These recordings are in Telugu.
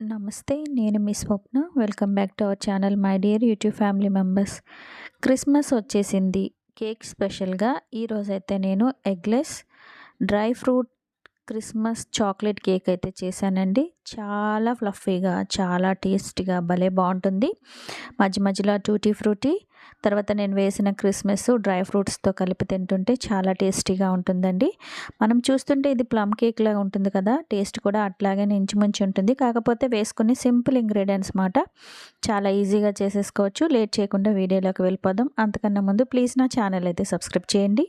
నమస్తే. నేను మీ Swapna. Welcome back to our channel my dear YouTube family members. Christmas వచ్చేసింది. కేక్ స్పెషల్‌గా ఈరోజైతే నేను eggless dry fruit Christmas chocolate cake అయితే చేశానండి. చాలా ఫ్లఫీగా, చాలా టేస్టీగా భలే బావుంటుంది. మధ్య మధ్యలో టూటీ ఫ్రూటీ, తర్వాత నేను వేసిన క్రిస్మస్ డ్రై ఫ్రూట్స్‌తో కలిపి తింటుంటే చాలా టేస్టీగా ఉంటుందండి. మనం చూస్తుంటే ఇది ప్లమ్ కేక్ లాగా ఉంటుంది కదా! టేస్ట్ కూడా అట్లాగే ఇంచుమించు ఉంటుంది. కాకపోతే వేసుకునే సింపుల్ ఇంగ్రీడియెంట్స్ మాట. చాలా ఈజీగా చేసేసుకోవచ్చు. లేట్ చేయకుండా వీడియోలోకి వెళ్ళిపోదాం. అంతకన్నా ముందు ప్లీజ్ నా ఛానల్ అయితే సబ్స్క్రైబ్ చేయండి.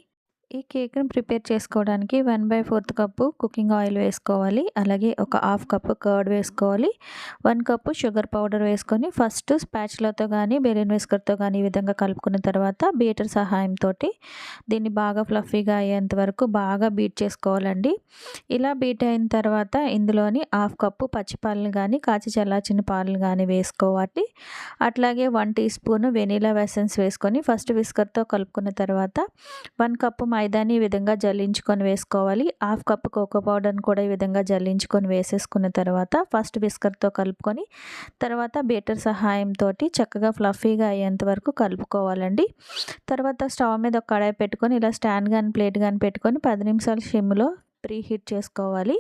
ఈ కేక్‌ని ప్రిపేర్ చేసుకోవడానికి 1/4 కప్పు కుకింగ్ ఆయిల్ వేసుకోవాలి. అలాగే ఒక హాఫ్ కప్పు కర్డ్ వేసుకోవాలి. 1 కప్పు షుగర్ పౌడర్ వేసుకొని ఫస్ట్ స్పాచులాతో గానీ, బెలూన్ విస్కర్‌తో గానీ ఈ విధంగా కలుపుకున్న తర్వాత బీటర్ సహాయంతోటి దీన్ని బాగా ఫ్లఫీగా అయ్యేంత వరకు బాగా బీట్ చేసుకోవాలండి. ఇలా బీట్ అయిన తర్వాత ఇందులోని హాఫ్ కప్పు పచ్చి పాలను గానీ, కాచి చల్లార్చిన పాలను గానీ వేసుకోవాలి. అట్లాగే 1 టీ స్పూన్ వెనిలా ఎసెన్స్ వేసుకొని ఫస్ట్ విస్కర్‌తో కలుపుకున్న తర్వాత 1 కప్పు మైదాని ఈ విధంగా జల్లించుకొని వేసుకోవాలి. హాఫ్ కప్ కోకో పౌడర్‌ని కూడా ఈ విధంగా జల్లించుకొని వేసేసుకున్న తర్వాత ఫస్ట్ విస్కర్‌తో కలుపుకొని తర్వాత బీటర్ సహాయంతోటి చక్కగా ఫ్లఫీగా అయ్యేంత వరకు కలుపుకోవాలండి. తర్వాత స్టవ్ మీద ఒక కడాయి పెట్టుకొని ఇలా స్టాండ్ గాని, ప్లేట్ గాని పెట్టుకొని 10 నిమిషాలు సిమ్‌లో ప్రీ హీట్ చేసుకోవాలి.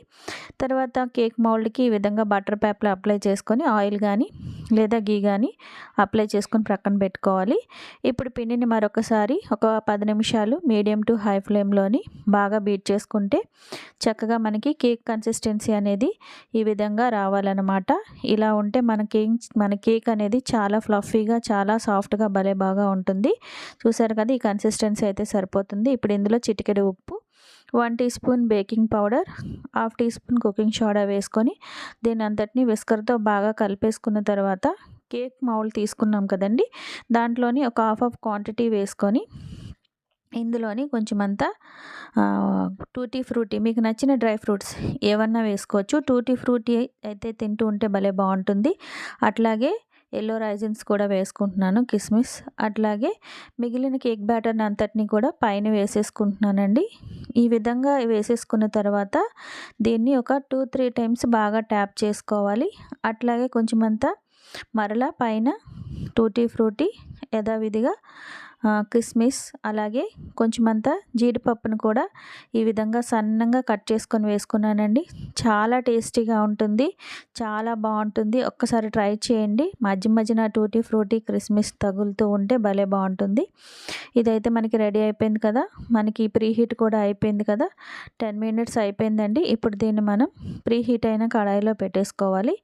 తర్వాత కేక్ మౌల్డ్‌కి ఈ విధంగా బటర్ పేపర్ అప్లై చేసుకొని ఆయిల్ గానీ లేదా ఘీ గానీ అప్లై చేసుకొని ప్రక్కన పెట్టుకోవాలి. ఇప్పుడు పిండిని మరొకసారి ఒక 10 నిమిషాలు మీడియం టు హై ఫ్లేమ్‌లోని బాగా బీట్ చేసుకుంటే చక్కగా మనకి కేక్ కన్సిస్టెన్సీ అనేది ఈ విధంగా రావాలన్నమాట. ఇలా ఉంటే మన కేక్ అనేది చాలా ఫ్లఫీగా, చాలా సాఫ్ట్‌గా భలే బాగా ఉంటుంది. చూసారు కదా! ఈ కన్సిస్టెన్సీ అయితే సరిపోతుంది. ఇప్పుడు ఇందులో చిటికెడు ఉప్పు, 1 teaspoon baking powder, half teaspoon cooking soda వేసుకొని దీని అంతటిని విస్కర్‌తో బాగా కలిపేసుకున్న తర్వాత కేక్ మౌల్డ్ తీసుకున్నాం కదండీ! దాంట్లోని ఒక హాఫ్ క్వాంటిటీ వేసుకొని ఇందులోని కొంచెమంతా టూటీ ఫ్రూటీ మీకు నచ్చిన డ్రై ఫ్రూట్స్ ఏవన్నా వేసుకోవచ్చు. టూటీ ఫ్రూటీ అయితే తింటూ ఉంటే భలే బావుంటుంది. అట్లాగే యెల్లో రైజిన్స్ కూడా వేసుకుంటున్నాను, కిస్మిస్. అట్లాగే మిగిలిన కేక్ బ్యాటర్‌ని అంతటిని కూడా పైన వేసేసుకుంటున్నానండి. ఈ విధంగా వేసేసుకున్న తర్వాత దీన్ని ఒక 2, 3 టైమ్స్ బాగా ట్యాప్ చేసుకోవాలి. అట్లాగే కొంచెమంతా మరలా పైన టూటీ ఫ్రూటీ యథావిధిగా కిస్మిస్ అలాగే కొంచెమంతా జీడిపప్పును కూడా ఈ విధంగా సన్నంగా కట్ చేసుకొని వేసుకున్నానండి. చాలా టేస్టీగా ఉంటుంది. చాలా బావుంటుంది. ఒక్కసారి ట్రై చేయండి. మధ్య మధ్యన టూటీ ఫ్రూటీ, కిస్మిస్ తగులుతూ ఉంటే భలే బావుంటుంది. ఇదైతే మనకి రెడీ అయిపోయింది కదా! మనకి ప్రీ హీట్ కూడా అయిపోయింది కదా! 10 మినిట్స్ అయిపోయిందండి. ఇప్పుడు దీన్ని మనం ప్రీ హీట్ అయిన కడాయిలో పెట్టేసుకోవాలి.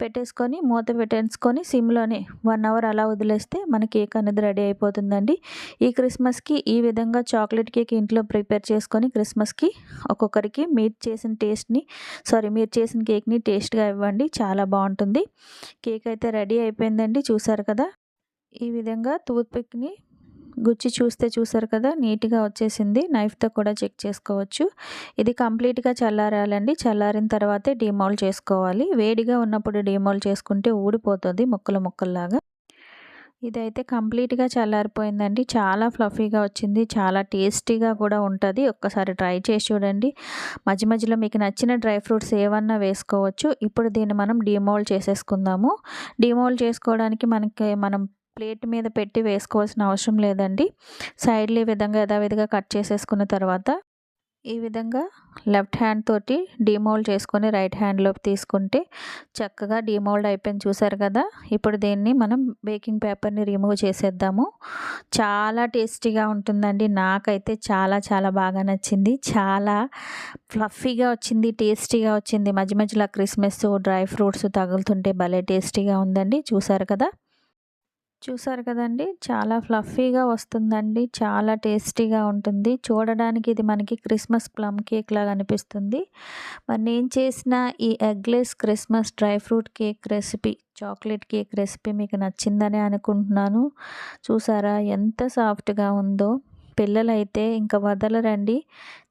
పెట్టేసుకొని మూత పెట్టేసుకొని సిమ్‌లోనే 1 అవర్ అలా వదిలేస్తే మన కేక్ అనేది రెడీ అయిపోతుందండి. ఈ క్రిస్మస్‌కి ఈ విధంగా చాక్లెట్ కేక్ ఇంట్లో ప్రిపేర్ చేసుకొని క్రిస్మస్‌కి ఒక్కొక్కరికి మీరు చేసిన కేక్‌ని టేస్ట్‌గా ఇవ్వండి. చాలా బావుంటుంది. కేక్ అయితే రెడీ అయిపోయిందండి. చూసారు కదా! ఈ విధంగా టూత్ పిక్‌ని గుచ్చి చూసారు కదా! నీట్‌గా వచ్చేసింది. నైఫ్‌తో కూడా చెక్ చేసుకోవచ్చు. ఇది కంప్లీట్‌గా చల్లారాలండి. చల్లారిన తర్వాతే డీమౌల్డ్ చేసుకోవాలి. వేడిగా ఉన్నప్పుడు డీమౌల్డ్ చేసుకుంటే ఊడిపోతుంది ముక్కలు ముక్కల్లాగా. ఇదైతే కంప్లీట్‌గా చల్లారిపోయిందండి. చాలా ఫ్లఫీగా వచ్చింది. చాలా టేస్టీగా కూడా ఉంటది. ఒక్కసారి ట్రై చేసి చూడండి. మధ్య మధ్యలో మీకు నచ్చిన డ్రై ఫ్రూట్స్ ఏవన్నా వేసుకోవచ్చు. ఇప్పుడు దీన్ని మనం డీమౌల్డ్ చేసేసుకుందాము. డీమౌల్డ్ చేసుకోవడానికి మనం ప్లేట్ మీద పెట్టి వేసుకోవాల్సిన అవసరం లేదండి. సైడ్‌లు ఈ విధంగా యథావిధిగా కట్ చేసేసుకున్న తర్వాత ఈ విధంగా లెఫ్ట్ హ్యాండ్ తోటి డీమౌల్డ్ చేసుకొని రైట్ హ్యాండ్‌లోకి తీసుకుంటే చక్కగా డీమౌల్డ్ అయిపోయింది. చూసారు కదా! ఇప్పుడు దీన్ని మనం బేకింగ్ పేపర్‌ని రిమూవ్ చేసేద్దాము. చాలా టేస్టీగా ఉంటుందండి. నాకైతే చాలా చాలా బాగా నచ్చింది. చాలా ఫ్లఫీగా వచ్చింది. టేస్టీగా వచ్చింది. మధ్య మధ్యలో క్రిస్మస్ డ్రై ఫ్రూట్స్ తగులుతుంటే భలే టేస్టీగా ఉందండి. చూసారు కదండీ! చాలా ఫ్లఫీగా వస్తుందండి. చాలా టేస్టీగా ఉంటుంది. చూడడానికి ఇది మనకి క్రిస్మస్ ప్లమ్ కేక్ లాగా అనిపిస్తుంది. మరి నేను చేసిన ఈ eggless Christmas dry fruit cake recipe, chocolate cake recipe మీకు నచ్చిందనే అనుకుంటున్నాను. చూసారా ఎంత సాఫ్ట్‌గా ఉందో. పిల్లలైతే ఇంకా వదలరండి.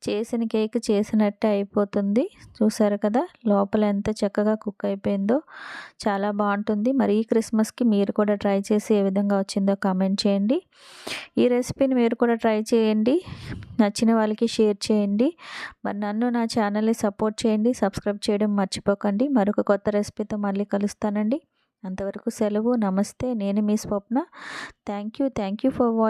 చేసిన కేక్ చేసినట్టే అయిపోతుంది. చూసారు కదా లోపల ఎంత చక్కగా కుక్ అయిపోయిందో. చాలా బాగుంటుంది. మరి ఈ క్రిస్మస్కి మీరు కూడా ట్రై చేసి ఏ విధంగా వచ్చిందో కామెంట్ చేయండి. ఈ రెసిపీని మీరు కూడా ట్రై చేయండి. నచ్చిన వాళ్ళకి షేర్ చేయండి. మరి నన్ను నా ఛానల్ని సపోర్ట్ చేయండి. సబ్స్క్రైబ్ చేయడం మర్చిపోకండి. మరొక కొత్త రెసిపీతో మళ్ళీ కలుస్తానండి. అంతవరకు సెలవు. నమస్తే. నేను మీ Swapna. Thank you for watching.